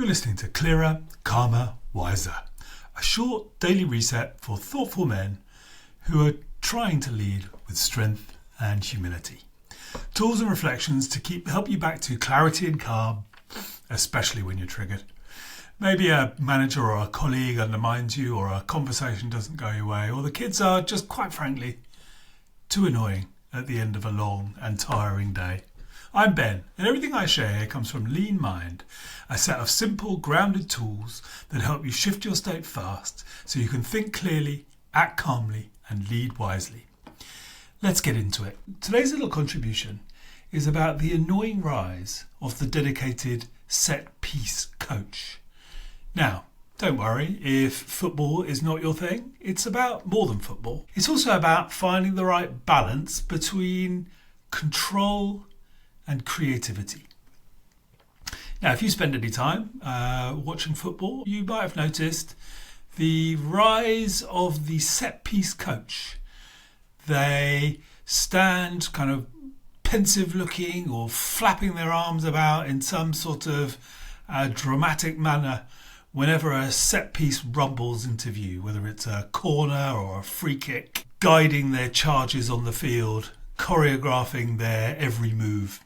You're listening to Clearer, Calmer, Wiser, a short daily reset for thoughtful men who are trying to lead with strength and humility. Tools and reflections to help you back to clarity and calm, especially when you're triggered. Maybe a manager or a colleague undermines you, or a conversation doesn't go your way, or the kids are just, quite frankly, too annoying at the end of a long and tiring day. I'm Ben, and everything I share here comes from LeanMind, a set of simple, grounded tools that help you shift your state fast so you can think clearly, act calmly, and lead wisely. Let's get into it. Today's little contribution is about the annoying rise of the dedicated set-piece coach. Now, don't worry if football is not your thing. It's about more than football. It's also about finding the right balance between control and creativity. Now, if you spend any time watching football, you might have noticed the rise of the set-piece coach. They stand kind of pensive looking or flapping their arms about in some sort of dramatic manner whenever a set-piece rumbles into view, whether it's a corner or a free kick, guiding their charges on the field, choreographing their every move.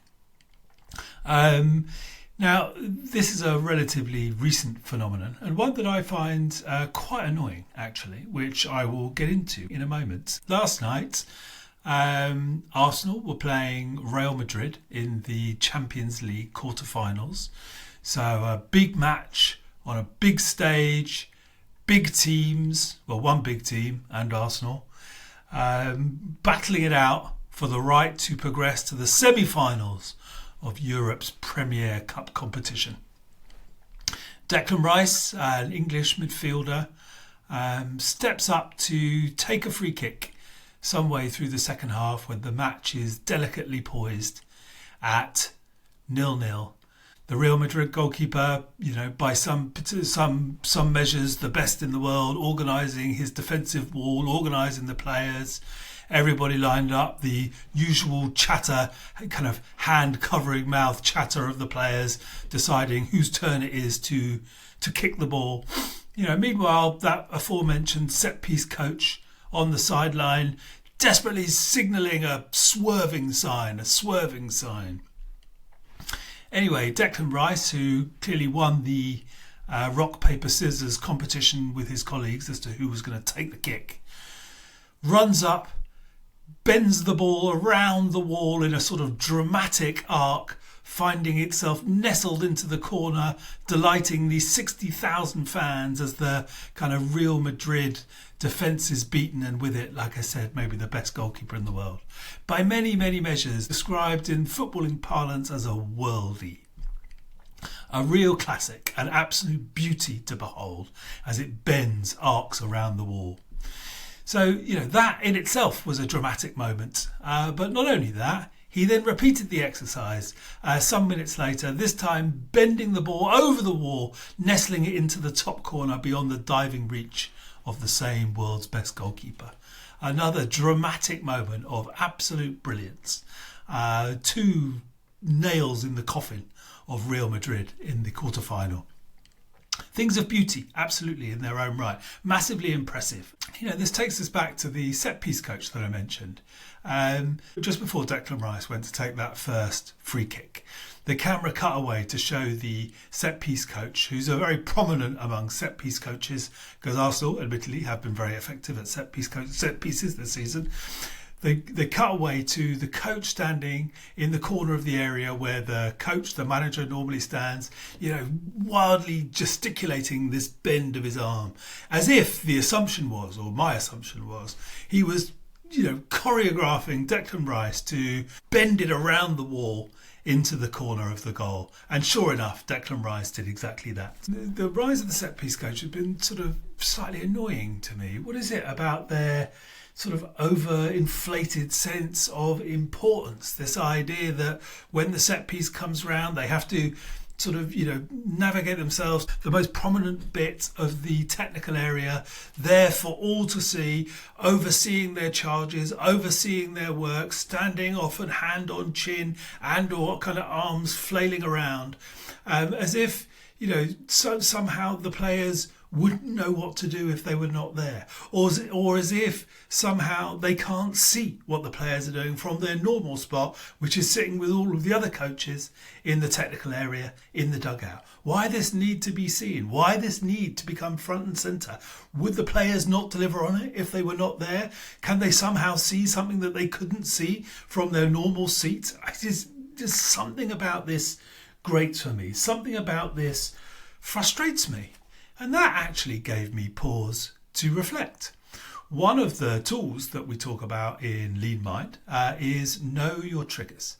Now, this is a relatively recent phenomenon, and one that I find quite annoying, actually, which I will get into in a moment. Last night, Arsenal were playing Real Madrid in the Champions League quarterfinals. So a big match on a big stage, big teams, well, one big team and Arsenal, battling it out for the right to progress to the semi-finals of Europe's Premier Cup competition. Declan Rice, an English midfielder, steps up to take a free kick some way through the second half when the match is delicately poised at 0-0. The Real Madrid goalkeeper, by some measures, the best in the world, organising his defensive wall, organising the players. Everybody lined up, the usual chatter, kind of hand covering mouth chatter of the players, deciding whose turn it is to kick the ball. Meanwhile, that aforementioned set-piece coach on the sideline, desperately signalling a swerving sign. Anyway, Declan Rice, who clearly won the rock, paper, scissors competition with his colleagues as to who was going to take the kick, runs up, bends the ball around the wall in a sort of dramatic arc, finding itself nestled into the corner, delighting the 60,000 fans as the kind of Real Madrid defence is beaten, and with it, like I said, maybe the best goalkeeper in the world. By many, many measures, described in footballing parlance as a worldie. A real classic, an absolute beauty to behold as it bends, arcs around the wall. So, that in itself was a dramatic moment. But not only that, he then repeated the exercise some minutes later, this time bending the ball over the wall, nestling it into the top corner beyond the diving reach of the same world's best goalkeeper. Another dramatic moment of absolute brilliance. Two nails in the coffin of Real Madrid in the quarterfinal. Things of beauty, absolutely, in their own right. Massively impressive. This takes us back to the set-piece coach that I mentioned. Just before Declan Rice went to take that first free kick, the camera cut away to show the set-piece coach, who's a very prominent among set-piece coaches, because Arsenal, admittedly, have been very effective at set pieces this season. They cut away to the coach standing in the corner of the area where the coach, the manager, normally stands, wildly gesticulating this bend of his arm, as if the assumption was, or my assumption was, he was, choreographing Declan Rice to bend it around the wall into the corner of the goal. And sure enough, Declan Rice did exactly that. The rise of the set-piece coach has been sort of slightly annoying to me. What is it about their sort of over-inflated sense of importance? This idea that when the set piece comes round, they have to sort of, navigate themselves the most prominent bit of the technical area, there for all to see, overseeing their charges, overseeing their work, standing often hand on chin and or kind of arms flailing around, as if somehow the players wouldn't know what to do if they were not there, or as if somehow they can't see what the players are doing from their normal spot, which is sitting with all of the other coaches in the technical area in the dugout. Why this need to be seen? Why this need to become front and centre? Would the players not deliver on it if they were not there? Can they somehow see something that they couldn't see from their normal seats? Just something about this grates for me. Something about this frustrates me. And that actually gave me pause to reflect. One of the tools that we talk about in LeanMind is know your triggers.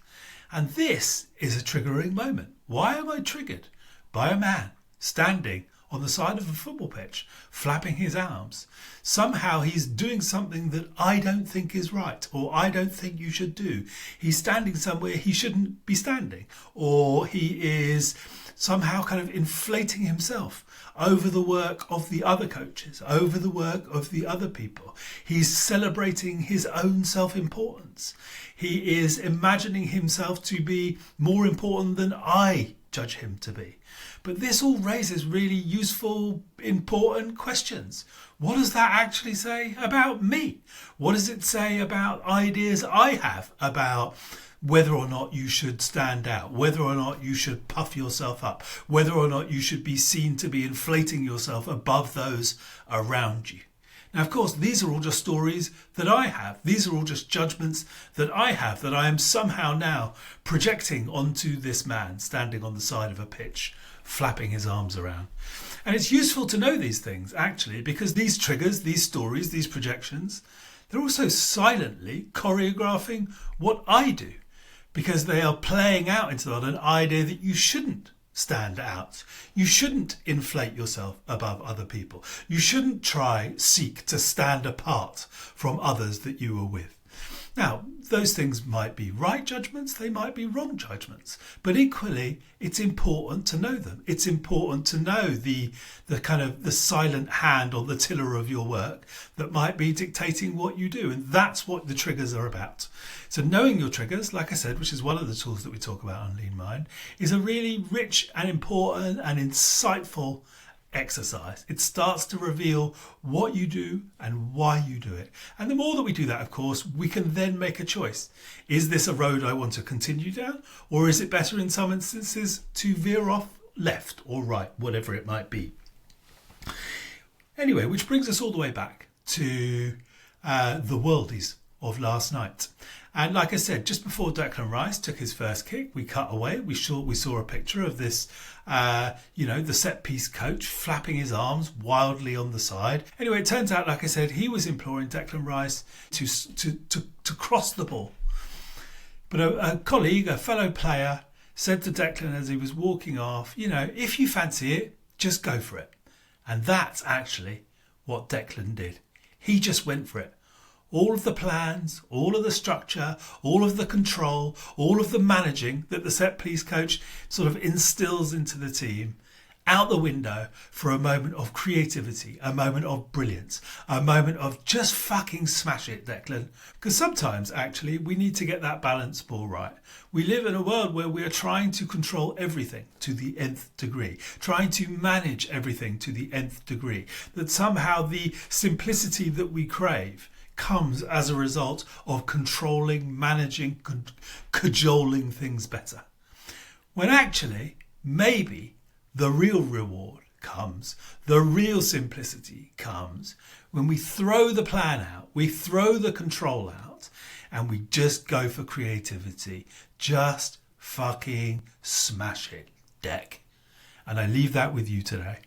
And this is a triggering moment. Why am I triggered by a man standing on the side of a football pitch, flapping his arms? Somehow he's doing something that I don't think is right, or I don't think you should do. He's standing somewhere he shouldn't be standing, or he is somehow kind of inflating himself over the work of the other coaches, over the work of the other people. He's celebrating his own self-importance. He is imagining himself to be more important than I judge him to be. But this all raises really useful, important questions. What does that actually say about me? What does it say about ideas I have about whether or not you should stand out, whether or not you should puff yourself up, whether or not you should be seen to be inflating yourself above those around you? Now, of course, these are all just stories that I have. These are all just judgments that I have, that I am somehow now projecting onto this man standing on the side of a pitch, flapping his arms around. And it's useful to know these things, actually, because these triggers, these stories, these projections, they're also silently choreographing what I do, because they are playing out into that an idea that you shouldn't stand out. You shouldn't inflate yourself above other people. You shouldn't seek to stand apart from others that you are with. Now, those things might be right judgments, they might be wrong judgments, but equally, it's important to know them. It's important to know the kind of the silent hand on the tiller of your work that might be dictating what you do, and that's what the triggers are about. So knowing your triggers, like I said, which is one of the tools that we talk about on LeanMind, is a really rich and important and insightful exercise. It starts to reveal what you do and why you do it. And the more that we do that, of course, we can then make a choice. Is this a road I want to continue down? Or is it better in some instances to veer off left or right, whatever it might be? Anyway, which brings us all the way back to the worldies of last night. And like I said, just before Declan Rice took his first kick, we cut away. We saw a picture of this, the set piece coach flapping his arms wildly on the side. Anyway, it turns out, like I said, he was imploring Declan Rice to cross the ball. But a colleague, a fellow player, said to Declan as he was walking off, if you fancy it, just go for it. And that's actually what Declan did. He just went for it. All of the plans, all of the structure, all of the control, all of the managing that the set piece coach sort of instills into the team, out the window for a moment of creativity, a moment of brilliance, a moment of just fucking smash it, Declan. Because sometimes, actually, we need to get that balance ball right. We live in a world where we are trying to control everything to the nth degree, trying to manage everything to the nth degree, that somehow the simplicity that we crave comes as a result of controlling, managing, cajoling things better. When actually, maybe the real reward comes, the real simplicity comes when we throw the plan out, we throw the control out, and we just go for creativity. Just fucking smash it, Deck. And I leave that with you today.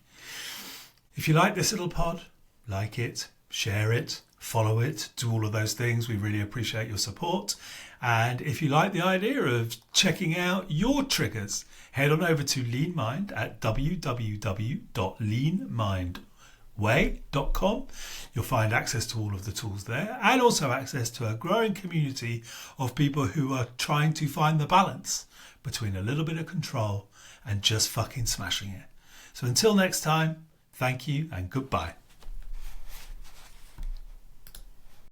If you like this little pod, like it, share it, follow it, do all of those things. We really appreciate your support. And if you like the idea of checking out your triggers, head on over to LeanMind at www.leanmindway.com. You'll find access to all of the tools there, and also access to a growing community of people who are trying to find the balance between a little bit of control and just fucking smashing it. So until next time, thank you and goodbye.